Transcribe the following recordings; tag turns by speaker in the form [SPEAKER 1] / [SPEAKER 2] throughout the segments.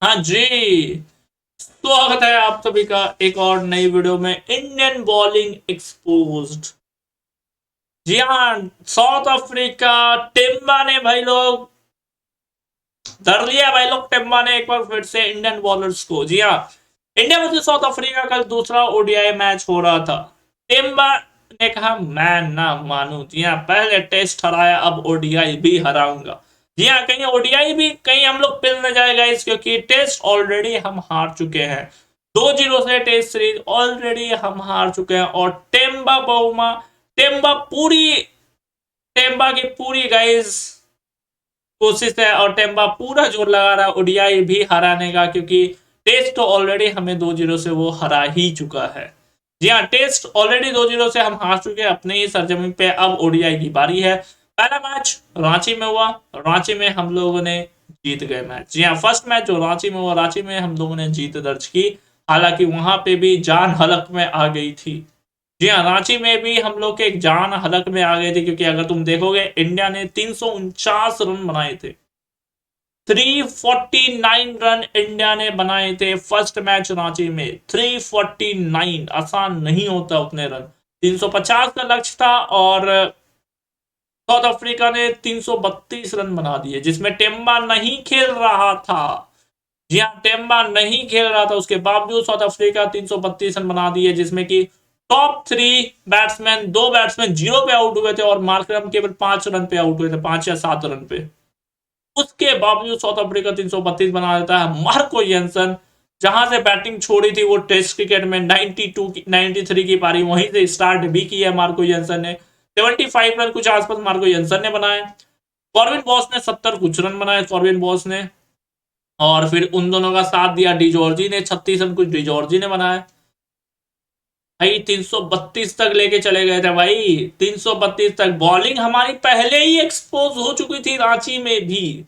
[SPEAKER 1] हाँ जी। स्वागत है आप सभी का एक और नई वीडियो में इंडियन बॉलिंग एक्सपोज्ड। जी हाँ, साउथ अफ्रीका टिम्बा ने भाई लोग धर लिया। भाई लोग टिम्बा ने एक बार फिर से इंडियन बॉलर्स को। जी हाँ, इंडिया वर्सेस साउथ अफ्रीका कल दूसरा ओडीआई मैच हो रहा था। टिम्बा ने कहा मैं ना मानू। जी हाँ, पहले टेस्ट हराया अब ओडीआई भी हराऊंगा। जी हाँ, कहीं ओडीआई भी कहीं हम लोग पिल न जाएगा इस, क्योंकि टेस्ट ऑलरेडी हम हार चुके हैं। 2-0 से टेस्ट सीरीज ऑलरेडी हम हार चुके हैं। और टेम्बा बहुमा टेम्बा पूरी टेम्बा की पूरी गाइस कोशिश है और टेम्बा पूरा जोर लगा रहा है ओडीआई भी हराने का, क्योंकि टेस्ट तो ऑलरेडी हमें 2-0 से वो हरा ही चुका है। जी हाँ, टेस्ट ऑलरेडी 2-0 से हम हार चुके हैं अपने ही सरजमीन पे। अब ओडीआई की बारी है। पहला मैच रांची में हुआ, रांची में हम लोगों ने जीत गए मैच। जी हाँ, फर्स्ट मैच जो रांची में हुआ, रांची में हम लोगों ने जीत दर्ज की। हालांकि वहां पे भी जान हलक में आ गई थी। जी हाँ, रांची में भी हम लोग के एक जान हलक में आ गई थी, क्योंकि अगर तुम देखोगे इंडिया ने 349 रन बनाए थे। 349 रन इंडिया ने बनाए थे फर्स्ट मैच रांची में। 349 आसान नहीं होता उतने रन। 350 का लक्ष्य था और साउथ अफ्रीका ने 332 रन बना दिए, जिसमें टेम्बा नहीं खेल रहा था। जी हाँ, टेम्बा नहीं खेल रहा था, उसके बावजूद साउथ अफ्रीका 332 रन बना दिए, जिसमें कि टॉप थ्री बैट्समैन, दो बैट्समैन जीरो पे आउट हुए थे और मार्करम केवल 5 रन पे आउट हुए थे, 5 या 7 रन पे। उसके बावजूद साउथ अफ्रीका 332 बना देता है। मार्को जेंसन जहां से बैटिंग छोड़ी थी वो टेस्ट क्रिकेट में 92 की 93 की पारी वहीं से स्टार्ट भी की है मार्को जेंसन ने। 75 रन कुछ आसपास मार्को जेंसन ने बनाए। कॉर्विन बॉस ने 70 कुछ रन बनाए, कॉर्विन बॉस ने। और फिर उन दोनों का साथ दिया डिजॉर्जी ने, 36 रन कुछ डिजॉर्जी ने बनाए। भाई 332 तक लेके चले गए थे भाई। 332 तक बॉलिंग हमारी पहले ही एक्सपोज हो चुकी थी रांची में भी।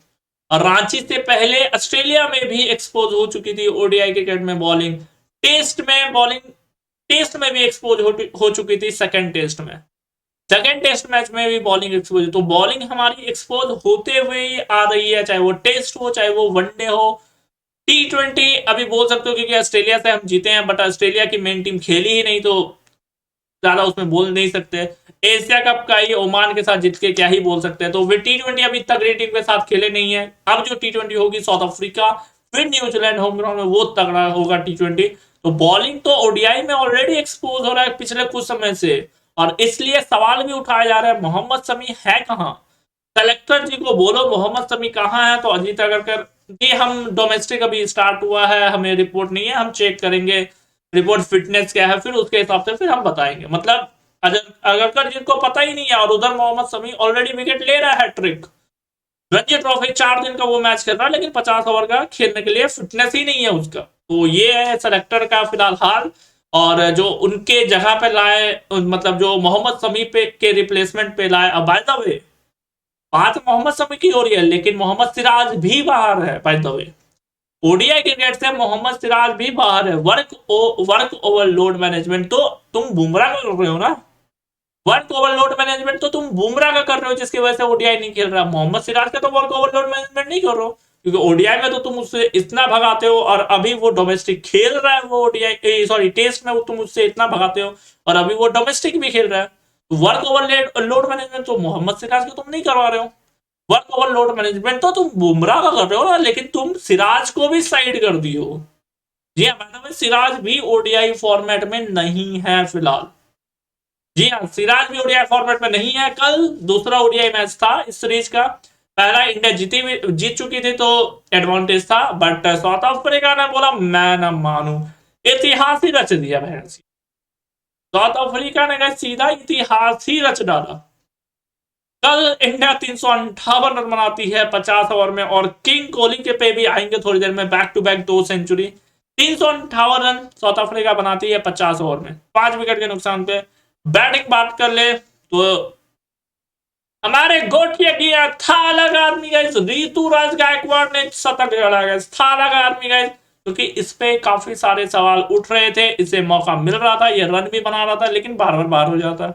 [SPEAKER 1] और रांची से पहले ऑस्ट्रेलिया में भी एक्सपोज हो चुकी थी ओडीआई क्रिकेट में बॉलिंग। बॉलिंग टेस्ट में भी एक्सपोज हो चुकी थी सेकंड टेस्ट में। सेकंड टेस्ट मैच में भी बॉलिंग एक्सपोज, तो बॉलिंग हमारी एक्सपोज होते हुए ही आ रही है, चाहे वो टेस्ट हो चाहे वो वनडे हो। T20 अभी बोल सकते हो क्योंकि ऑस्ट्रेलिया से हम जीते हैं, बट ऑस्ट्रेलिया की मेन टीम खेली ही नहीं, तो ज्यादा उसमें बोल नहीं सकते। एशिया कप का ही ओमान के साथ जीत के क्या ही बोल सकते हैं। तो वे T20 अभी तगड़ी टीम के साथ खेले नहीं है। अब जो T20 होगी साउथ अफ्रीका फिर न्यूजीलैंड होम ग्राउंड में, वो तगड़ा होगा T20। तो बॉलिंग तो ओडीआई में ऑलरेडी एक्सपोज हो रहा है पिछले कुछ समय से। और इसलिए सवाल भी उठाया जा रहा है मोहम्मद शमी है कहाँ। कलेक्टर जी को बोलो मोहम्मद शमी कहाँ है, तो अजीत अगरकर जी हम डोमेस्टिक अभी स्टार्ट हुआ है, हमें रिपोर्ट नहीं है, हम चेक करेंगे रिपोर्ट फिटनेस क्या है, फिर उसके हिसाब से फिर हम बताएंगे। मतलब अगरकर जी को पता ही नहीं है और उधर मोहम्मद शमी ऑलरेडी विकेट ले रहा है ट्रिक। रणजी ट्रॉफी 4 दिन का वो मैच खेल रहा है, लेकिन 50 ओवर का खेलने के लिए फिटनेस ही नहीं है उसका। तो ये है सेलेक्टर का फिलहाल हाल। और जो उनके जगह पे लाए, मतलब जो मोहम्मद शमी पे के रिप्लेसमेंट पे लाए, अब बाय द वे बात मोहम्मद शमी की हो रही है, लेकिन मोहम्मद सिराज भी बाहर है by the way. ODI cricket से मोहम्मद सिराज भी बाहर है। वर्क ओवरलोड मैनेजमेंट तो तुम बुमराह का कर रहे हो ना। वर्क ओवरलोड मैनेजमेंट तो तुम बुमराह का कर रहे हो, जिसकी वजह से ओडीआई नहीं खेल रहा। मोहम्मद सिराज का तो वर्क ओवरलोड मैनेजमेंट नहीं कर रहे हो, क्योंकि ओडीआई में तो तुम उससे इतना भगाते हो और अभी वो डोमेस्टिक खेल रहा है। वो ओडीआई सॉरी टेस्ट में वो तुम उससे इतना भगाते हो और अभी वो डोमेस्टिक भी खेल रहा है। वर्क ओवरलोड मैनेजमेंट तो मोहम्मद सिराज को तुम नहीं करवा रहे हो। वर्क ओवरलोड मैनेजमेंट तो तुम बुमराह का कर रहे हो ना, लेकिन तुम सिराज को भी साइड कर दियो। जी हाँ, सिराज भी ओडीआई फॉर्मेट में नहीं है फिलहाल। जी हाँ, सिराज भी ओडीआई फॉर्मेट में नहीं है। कल दूसरा ओडीआई मैच था इस सीरीज का। पहला इंडिया जीत चुकी थी, तो एडवांटेज था, बट साउथ अफ्रीका ने बोला मैं ना मानू। इतिहास ही रच दिया बहन सी। साउथ अफ्रीका ने कहा सीधा इतिहास ही रच डाला। कल इंडिया 358 रन बनाती है 50 ओवर में, और किंग कोहली के पे भी आएंगे थोड़ी देर में, back to back 2 century. 358 run South Africa बनाती है 50 ओवर में, 5 विकेट के नुकसान पे। बैटिंग बात कर ले तो हमारे गोटिया किया था अलग आदमी गए, ऋतुराज गायकवाड़ ने शतक लड़ा गया था अलग आदमी गए, क्योंकि इस पे काफी सारे सवाल उठ रहे थे। इसे मौका मिल रहा था, ये रन भी बना रहा था, लेकिन बार बार बाहर हो जाता,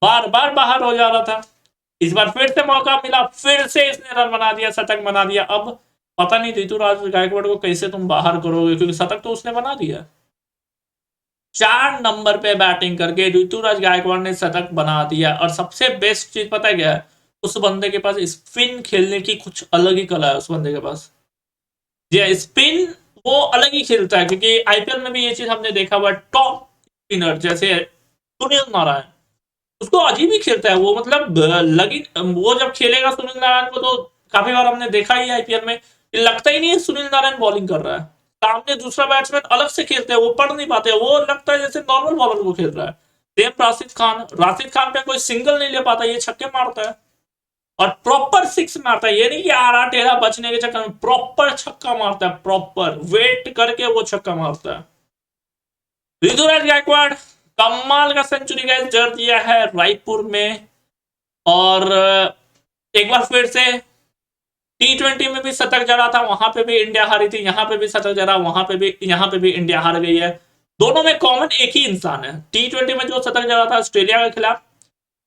[SPEAKER 1] बार बार बाहर हो जा रहा था। इस बार फिर से मौका मिला, फिर से इसने रन बना दिया, शतक बना दिया। अब पता नहीं ऋतुराज गायकवाड़ को कैसे तुम बाहर करोगे, क्योंकि शतक तो उसने बना दिया। 4 नंबर पे बैटिंग करके ऋतुराज गायकवाड़ ने शतक बना दिया। और सबसे बेस्ट चीज पता है क्या है, उस बंदे के पास स्पिन खेलने की कुछ अलग ही कला है उस बंदे के पास। जी स्पिन वो अलग ही खेलता है, क्योंकि आईपीएल में भी ये चीज हमने देखा हुआ, टॉप स्पिनर जैसे सुनील नारायण, उसको अजीब ही खेलता है वो, मतलब लगी वो जब खेलेगा सुनील नारायण को तो काफी बार हमने देखा ही आईपीएल में, लगता ही नहीं है सुनील नारायण बॉलिंग कर रहा है। सामने दूसरा बैट्समैन अलग से खेलते हैं, वो पढ़ नहीं पाते, वो लगता है जैसे नॉर्मल बॉलर को खेल रहा है। सेम राशिद खान पे कोई सिंगल नहीं ले पाता, ये छक्के मारता है और प्रॉपर सिक्स मारता है। ये नहीं कि आरा टेढ़ा बचने के चक्कर में, प्रॉपर छक्का मारता है, प्रॉपर वेट करके वो छक्का मारता है। ऋतुराज गायकवाड़ कमाल का सेंचुरी का जड़ दिया है रायपुर में। और एक बार फिर से T20 में भी शतक जड़ा था, वहां पे भी इंडिया हारी थी, यहाँ पे भी शतक जड़ा, यहाँ पे भी इंडिया हार गई है। दोनों में कॉमन एक ही इंसान है। T20 में जो शतक जड़ा था ऑस्ट्रेलिया के खिलाफ,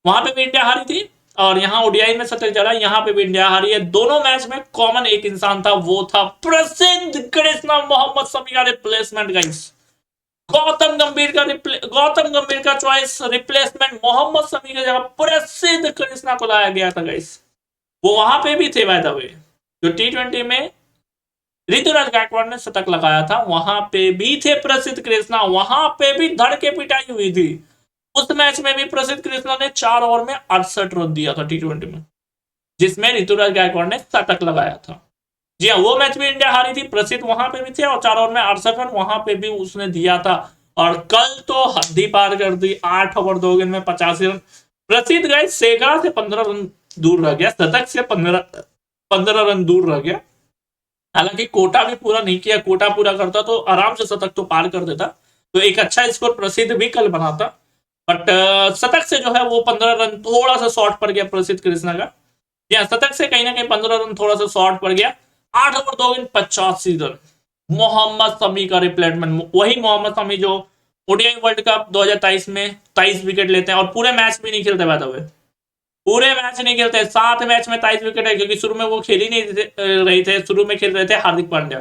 [SPEAKER 1] वहां पे भी इंडिया हारी थी, और यहाँ ओडीआई में शतक जड़ा, यहाँ पे भी इंडिया हारी है। दोनों मैच में कॉमन एक इंसान था, वो था प्रसिद्ध कृष्णा मोहम्मद शमी का रिप्लेसमेंट गाइस। गौतम गंभीर का चॉइस रिप्लेसमेंट मोहम्मद शमी की जगह प्रसिद्ध कृष्णा को लाया गया था गाइस। वो वहां पे भी थे बाय द वे, जो T20 में ऋतुराज गायकवाड़ ने शतक लगाया था, वहां पे भी थे प्रसिद्ध कृष्णा, वहां पे भी धड़ के पिटाई हुई थी। उस मैच में भी प्रसिद्ध कृष्णा ने 4 ओवर में 68 रन दिया था T20 में, जिसमें ऋतुराज गायकवाड़ ने शतक लगाया था। जी हाँ, वो मैच भी इंडिया हारी थी, प्रसिद्ध वहां पे भी थे और 4 ओवर में 68 रन वहां पे भी उसने दिया था। और कल तो हद्दी पार कर दी, 8 ओवर 2 गेंद में 85 रन। प्रसिद्ध गए शेखरा से 15 रन दूर रह गया, शतक से 15 रन दूर रह गया। हालांकि कोटा भी पूरा नहीं किया, कोटा पूरा करता तो आराम से शतक तो पार कर देता, तो एक अच्छा स्कोर प्रसिद्ध भी कल बनाता। बट शतक से जो है वो 15 रन थोड़ा सा शॉर्ट पड़ गया प्रसिद्ध कृष्णा का। या शतक से कहीं ना कहीं 15 रन थोड़ा सा शॉर्ट पड़ गया। 8 ओवर 2 गेंद 85 रन। मोहम्मद शमी का रिप्लेसमेंट, वही मोहम्मद शमी जो ओडीआई वर्ल्ड कप 2023 में 23 विकेट लेते हैं और पूरे मैच भी नहीं खेलते, बाय द वे पूरे मैच नहीं खेलते, 7 मैच में 23 विकेट है, क्योंकि शुरू में वो खेल ही नहीं रही थे, शुरू में खेल रहे थे हार्दिक पांड्या।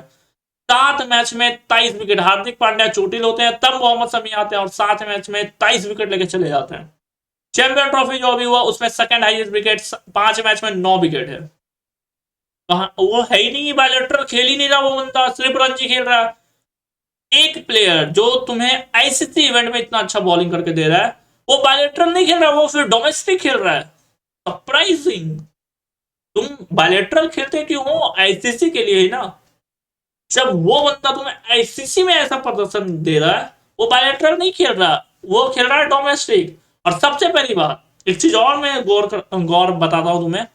[SPEAKER 1] 7 मैच में 23 विकेट, हार्दिक पांड्या चोटिल होते हैं तब मोहम्मद शमी आते हैं और 7 मैच में 23 विकेट लेके चले जाते हैं। चैंपियन ट्रॉफी जो अभी हुआ उसमें सेकंड हाईएस्ट विकेट, 5 मैच में 9 विकेट है। कहा वो है ही नहीं, बायोलेटर खेल ही नहीं रहा वो बंदा, सिर्फ रणजी खेल रहा है। एक प्लेयर जो तुम्हें आईसीसी इवेंट में इतना अच्छा बॉलिंग करके दे रहा है, वो बायोलेटर नहीं खेल रहा, वो फिर डोमेस्टिक खेल रहा है। सरप्राइजिंग। तुम बायोलेटरल खेलते क्यों हो? आईसीसी के लिए ही ना। जब वो बंदा तुम्हें आईसीसी में ऐसा प्रदर्शन दे रहा है, वो बायोलेटरल नहीं खेल रहा, वो खेल रहा है डोमेस्टिक। और सबसे पहली बात, एक चीज और मैं गौर बताता हूं तुम्हें,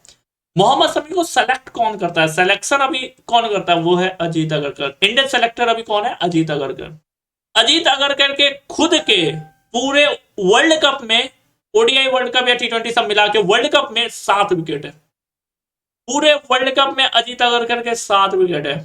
[SPEAKER 1] मोहम्मद शमी को सेलेक्ट कौन करता है, सिलेक्शन अभी कौन करता है, वो है अजीत अगरकर। इंडियन सेलेक्टर अभी कौन है? अजीत अगरकर। अजीत अगरकर के खुद के पूरे वर्ल्ड कप में, ओडीआई वर्ल्ड कप या T20 सब मिला के वर्ल्ड कप में 7 विकेट है। पूरे वर्ल्ड कप में अजीत अगरकर के 7 विकेट है।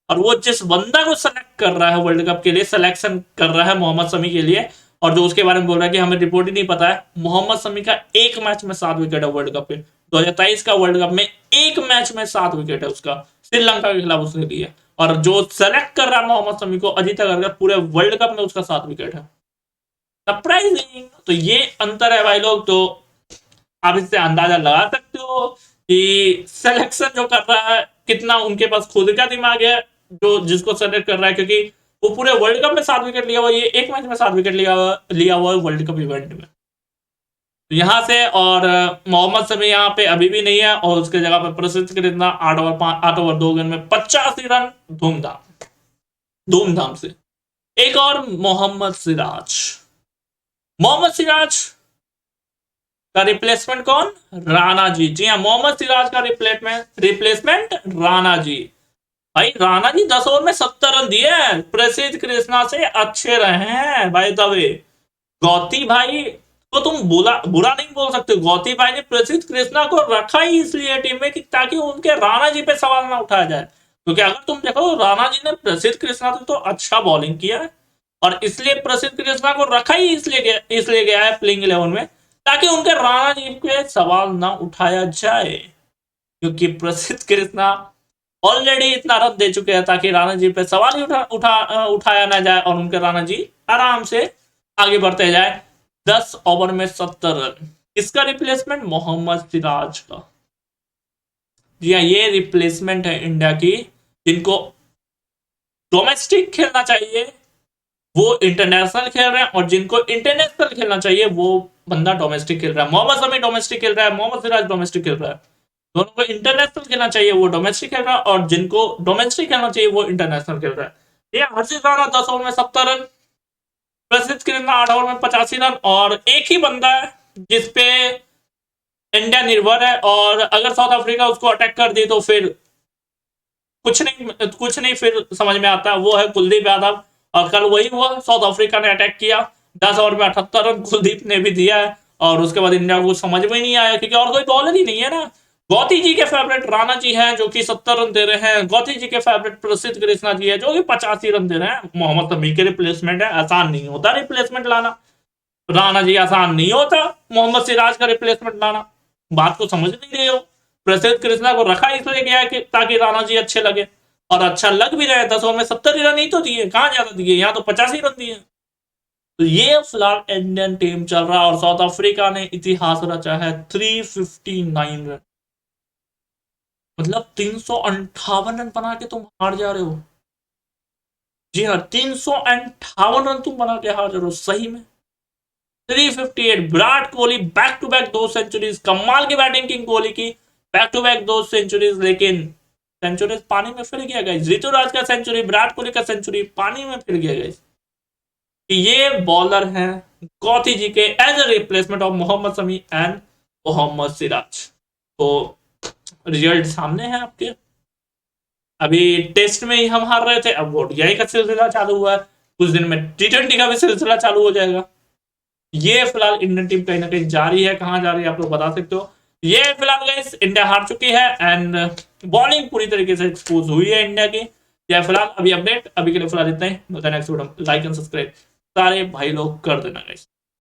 [SPEAKER 1] और वो जिस बंदा को सेलेक्ट कर रहा है वर्ल्ड कप के लिए, सिलेक्शन कर रहा है मोहम्मद शमी के लिए, और जो उसके बारे में बोल रहा है कि हमें रिपोर्ट ही नहीं पता है, मोहम्मद शमी का एक मैच में 7 विकेट है वर्ल्ड कप में। 2023 का वर्ल्ड कप में एक मैच में 7 विकेट है उसका, श्रीलंका के खिलाफ उसने दिया। और जो सेलेक्ट कर रहा है मोहम्मद शमी को, अजीत अगरकर, पूरे वर्ल्ड कप में उसका 7 विकेट है। सरप्राइजिंग। तो ये अंतर है भाई लोग, तो आप इससे अंदाजा लगा सकते हो कि सिलेक्शन जो कर रहा है कितना उनके पास खुद का दिमाग है, जो जिसको सेलेक्ट कर रहा है, क्योंकि वो पूरे वर्ल्ड कप में 7 विकेट लिया हुआ, ये एक मैच में 7 विकेट लिया हुआ है वर्ल्ड कप इवेंट में। तो यहां से, और मोहम्मद शमी यहाँ पे अभी भी नहीं है, और उसके जगह पर प्रसिद्ध कृष्णा 8 ओवर 2 गेंद में 85 रन, धूमधाम धूमधाम से। एक और मोहम्मद सिराज का रिप्लेसमेंट कौन? राणा जी। जी हाँ, मोहम्मद सिराज का रिप्लेसमेंट राणा जी। भाई राणा जी 10 ओवर में 70 रन दिए, प्रसिद्ध कृष्णा से अच्छे रहे हैं बाय द वे। गौती भाई तो तुम बुरा नहीं बोल सकते, गौती भाई ने प्रसिद्ध कृष्णा को रखा ही इसलिए टीम में कि ताकि उनके राणा जी पे सवाल ना उठाया जाए, क्योंकि अगर तुम देखो राणा जी ने प्रसिद्ध कृष्णा तो अच्छा बॉलिंग किया है, और इसलिए प्रसिद्ध कृष्णा को रखा ही इसलिए गया है प्लेइंग 11 में, ताकि उनके राणा जी पे सवाल ना उठाया जाए, क्योंकि प्रसिद्ध कृष्णा ऑलरेडी इतना रन दे चुके हैं ताकि राणा जी पे सवाल ही उठाया ना जाए और उनके राणा जी आराम से आगे बढ़ते जाए। 10 ओवर में 70 रन। इसका रिप्लेसमेंट मोहम्मद सिराज का। जी हाँ, ये रिप्लेसमेंट है इंडिया की, जिनको डोमेस्टिक खेलना चाहिए वो इंटरनेशनल खेल रहे हैं, और जिनको इंटरनेशनल खेलना चाहिए वो बंदा डोमेस्टिक खेल रहा है। मोहम्मद शमी डोमेस्टिक खेल रहा है, मोहम्मद सिराज डोमेस्टिक खेल रहा है। दोनों को इंटरनेशनल खेलना चाहिए वो डोमेस्टिक खेल रहा है, और जिनको डोमेस्टिक खेलना चाहिए वो इंटरनेशनल खेल रहा है। ये हर्षित राणा 10 ओवर में 70 रन, प्रसिद्ध कृष्णा 8 ओवर में 85 रन, और एक ही बंदा है जिसपे इंडिया निर्भर है, और अगर साउथ अफ्रीका उसको अटैक कर दी तो फिर कुछ नहीं फिर समझ में आता है, वो है कुलदीप यादव। और कल वही हुआ, साउथ अफ्रीका ने अटैक किया, 10 ओवर में 78 रन कुलदीप ने भी दिया है, और उसके बाद इंडिया को समझ में नहीं आया क्योंकि और कोई बॉलर ही नहीं है ना। गौती जी के फेवरेट राणा जी हैं जो कि 70 रन दे रहे हैं, गौती जी के फेवरेट प्रसिद्ध कृष्णा जी है जो कि 85 रन दे रहे हैं। मोहम्मद शमी के रिप्लेसमेंट है, आसान नहीं होता रिप्लेसमेंट लाना। राणा जी आसान नहीं होता मोहम्मद सिराज का रिप्लेसमेंट लाना। बात को समझ नहीं रहे हो। प्रसिद्ध कृष्णा को रखा इसलिए गया है कि ताकि राणा जी अच्छे लगे, और अच्छा लग भी रहे। 10 ओवर में 70 रन ही तो दिए, कहां ज्यादा दिए, यहाँ तो 85 रन दिए। तो ये फिलहाल इंडियन टीम चल रहा है, और साउथ अफ्रीका ने इतिहास रचा है 359 रन। मतलब 358 रन बना के तुम हार जा रहे हो। जी हाँ, 358 रन तुम बना के हार जा रहे हो सही में। 358। Virat Kohli back to back 2 centuries, कमाल की बैटिंग की कोहली की, बैक टू बैक 2 सेंचुरीज, लेकिन सेंचुरीज पानी में फिर गया गाइस। ऋतुराज का सेंचुरी, विराट कोहली का सेंचुरी पानी में फिर गया गाइस। ये बॉलर हैं गौती जी के as a replacement of Mohammed Shami and Mohammed Siraj. तो रिजल्ट सामने है आपके। अभी टेस्ट में ही हम हार रहे थे, अब ओडीआई का सिलसिला चालू हुआ है, कुछ दिन में टी20 का भी सिलसिला चालू हो जाएगा। ये फिलहाल इंडियन टीम कहीं ना कहीं जा रही है, कहां जा रही है आप लोग बता सकते हो। ये फिलहाल गाइस इंडिया हार चुकी है, एंड बॉलिंग पूरी तरीके से एक्सपोज हुई है इंडिया की। या फिलहाल अभी अपडेट, अभी के लिए फिलहाल इतना ही। Next video like and subscribe सारे भाई लोग कर देना गाइस।